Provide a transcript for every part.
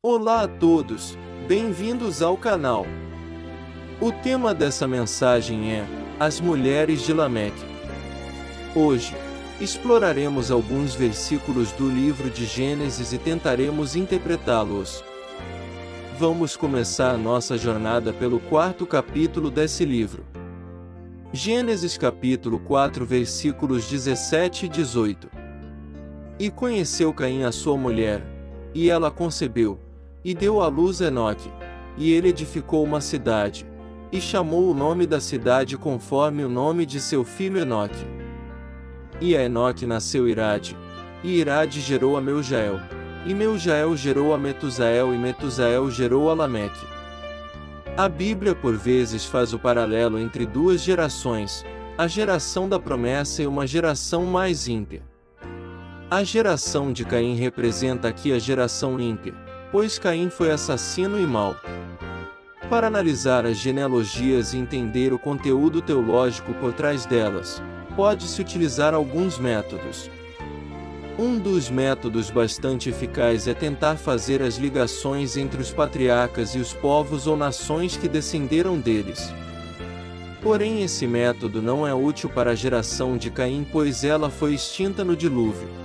Olá a todos, bem-vindos ao canal. O tema dessa mensagem é As Mulheres de Lameque. Hoje, exploraremos alguns versículos do livro de Gênesis e tentaremos interpretá-los. Vamos começar nossa jornada pelo quarto capítulo desse livro. Gênesis capítulo 4 versículos 17 e 18. E conheceu Caim a sua mulher, e ela concebeu, e deu à luz Enoque, e ele edificou uma cidade, e chamou o nome da cidade conforme o nome de seu filho Enoque. E a Enoque nasceu Irade, e Irade gerou a Meujael, e Meujael gerou a Metusael, e Metusael gerou a Lameque. A Bíblia por vezes faz o paralelo entre duas gerações, a geração da promessa e uma geração mais ímpia. A geração de Caim representa aqui a geração ímpia, pois Caim foi assassino e mau. Para analisar as genealogias e entender o conteúdo teológico por trás delas, pode-se utilizar alguns métodos. Um dos métodos bastante eficaz é tentar fazer as ligações entre os patriarcas e os povos ou nações que descenderam deles. Porém, esse método não é útil para a geração de Caim, pois ela foi extinta no dilúvio.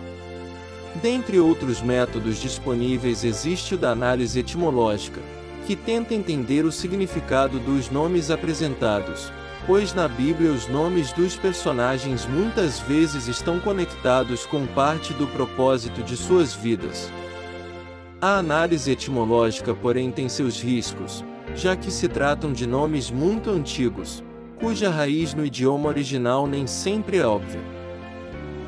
Dentre outros métodos disponíveis existe o da análise etimológica, que tenta entender o significado dos nomes apresentados, pois na Bíblia os nomes dos personagens muitas vezes estão conectados com parte do propósito de suas vidas. A análise etimológica, porém, tem seus riscos, já que se tratam de nomes muito antigos, cuja raiz no idioma original nem sempre é óbvia.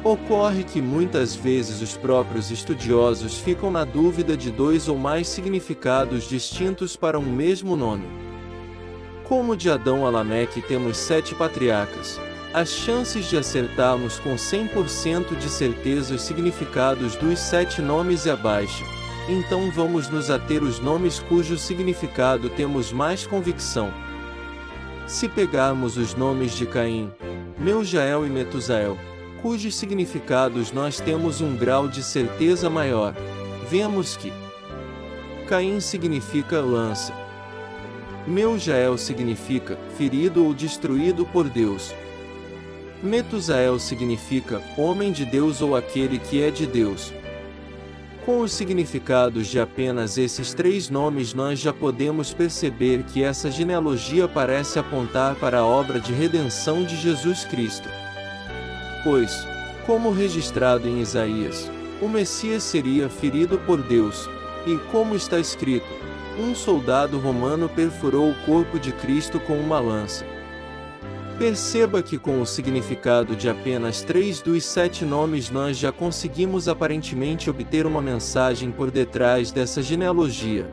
Ocorre que muitas vezes os próprios estudiosos ficam na dúvida de dois ou mais significados distintos para um mesmo nome. Como de Adão a Lameque temos 7 patriarcas, as chances de acertarmos com 100% de certeza os significados dos 7 nomes é baixa, então vamos nos ater aos nomes cujo significado temos mais convicção. Se pegarmos os nomes de Caim, Meujael e Metusael, cujos significados nós temos um grau de certeza maior, vemos que Caim significa lança, Meujael significa ferido ou destruído por Deus, Metusael significa homem de Deus ou aquele que é de Deus. Com os significados de apenas esses 3 nomes nós já podemos perceber que essa genealogia parece apontar para a obra de redenção de Jesus Cristo. Pois, como registrado em Isaías, o Messias seria ferido por Deus, e como está escrito, um soldado romano perfurou o corpo de Cristo com uma lança. Perceba que com o significado de apenas 3 dos 7 nomes nós já conseguimos aparentemente obter uma mensagem por detrás dessa genealogia.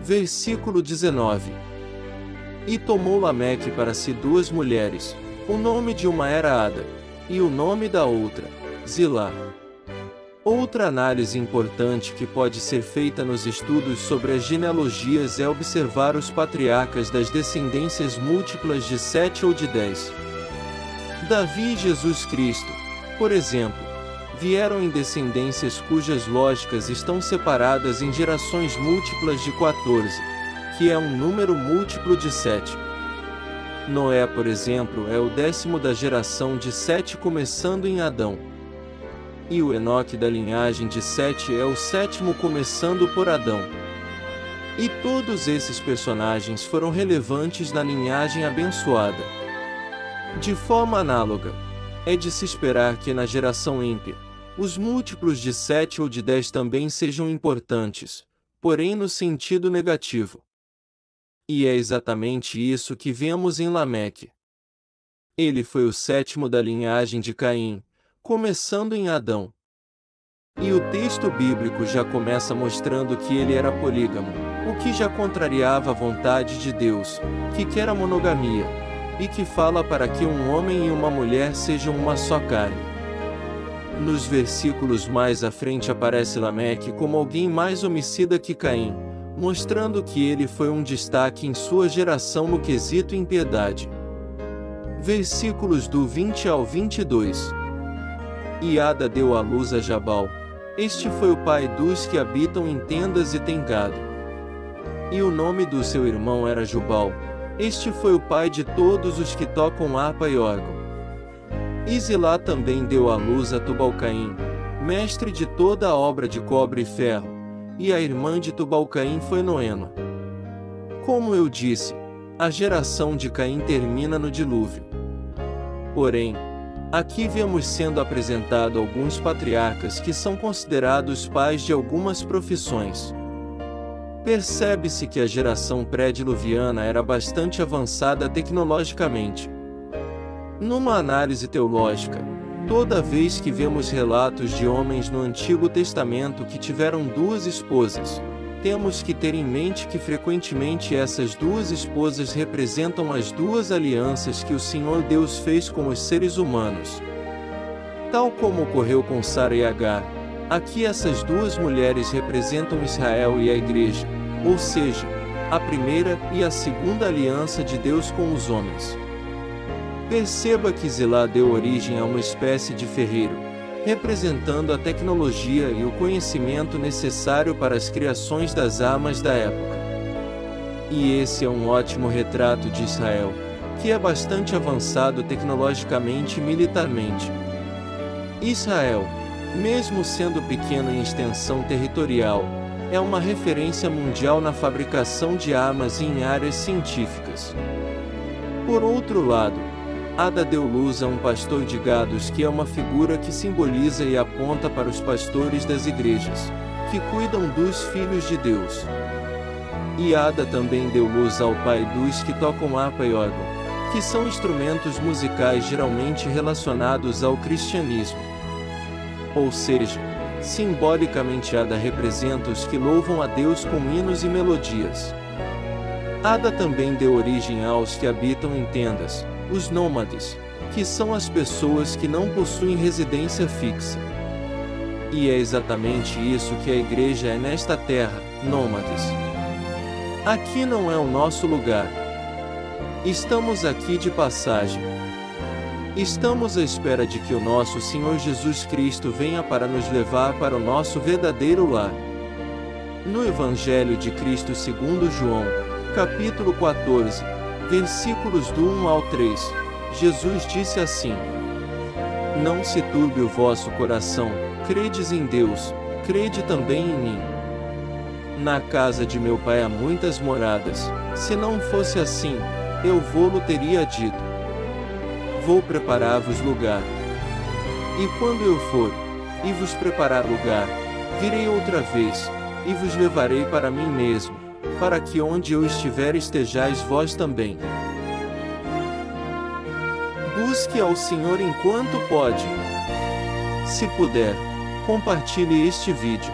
Versículo 19. E tomou Lameque para si 2 mulheres, o nome de uma era Ada, e o nome da outra, Zilá. Outra análise importante que pode ser feita nos estudos sobre as genealogias é observar os patriarcas das descendências múltiplas de 7 ou de 10. Davi e Jesus Cristo, por exemplo, vieram em descendências cujas lógicas estão separadas em gerações múltiplas de 14, que é um número múltiplo de 7. Noé, por exemplo, é o 10º da geração de 7 começando em Adão. E o Enoque da linhagem de 7 é o 7º começando por Adão. E todos esses personagens foram relevantes na linhagem abençoada. De forma análoga, é de se esperar que na geração ímpia, os múltiplos de 7 ou de 10 também sejam importantes, porém no sentido negativo. E é exatamente isso que vemos em Lameque. Ele foi o 7º da linhagem de Caim, começando em Adão. E o texto bíblico já começa mostrando que ele era polígamo, o que já contrariava a vontade de Deus, que quer a monogamia, e que fala para que um homem e uma mulher sejam uma só carne. Nos versículos mais à frente aparece Lameque como alguém mais homicida que Caim, mostrando que ele foi um destaque em sua geração no quesito impiedade. Versículos do 20 ao 22. E Ada deu à luz a Jabal, Este foi o pai dos que habitam em tendas e têm gado. E o nome do seu irmão era Jubal. Este foi o pai de todos os que tocam harpa e órgão. E Zilá também deu à luz a Tubal-Caim, mestre de toda a obra de cobre e ferro, e a irmã de Tubal-Caim foi Noema. Como eu disse, a geração de Caim termina no dilúvio. Porém, aqui vemos sendo apresentado alguns patriarcas que são considerados pais de algumas profissões. Percebe-se que a geração pré-diluviana era bastante avançada tecnologicamente. Numa análise teológica, toda vez que vemos relatos de homens no Antigo Testamento que tiveram duas esposas, temos que ter em mente que frequentemente essas duas esposas representam as duas alianças que o Senhor Deus fez com os seres humanos. Tal como ocorreu com Sara e Agar, aqui essas duas mulheres representam Israel e a Igreja, ou seja, a primeira e a segunda aliança de Deus com os homens. Perceba que Zilá deu origem a uma espécie de ferreiro, representando a tecnologia e o conhecimento necessário para as criações das armas da época. E esse é um ótimo retrato de Israel, que é bastante avançado tecnologicamente e militarmente. Israel, mesmo sendo pequeno em extensão territorial, é uma referência mundial na fabricação de armas e em áreas científicas. Por outro lado, Ada deu luz a um pastor de gados que é uma figura que simboliza e aponta para os pastores das igrejas, que cuidam dos filhos de Deus. E Ada também deu luz ao pai dos que tocam harpa e órgão, que são instrumentos musicais geralmente relacionados ao cristianismo. Ou seja, simbolicamente Ada representa os que louvam a Deus com hinos e melodias. Ada também deu origem aos que habitam em tendas, os nômades, que são as pessoas que não possuem residência fixa. E é exatamente isso que a igreja é nesta terra, nômades. Aqui não é o nosso lugar. Estamos aqui de passagem. Estamos à espera de que o nosso Senhor Jesus Cristo venha para nos levar para o nosso verdadeiro lar. No Evangelho de Cristo segundo João, capítulo 14, versículos do 1 ao 3, Jesus disse assim: Não se turbe o vosso coração, credes em Deus, crede também em mim. Na casa de meu pai há muitas moradas, se não fosse assim, eu vou-lo teria dito. Vou preparar-vos lugar. E quando eu for, e vos preparar lugar, virei outra vez, e vos levarei para mim mesmo, para que onde eu estiver estejais vós também. Busque ao Senhor enquanto pode. Se puder, compartilhe este vídeo.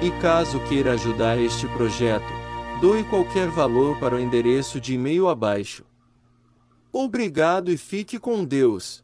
E caso queira ajudar este projeto, doe qualquer valor para o endereço de e-mail abaixo. Obrigado e fique com Deus.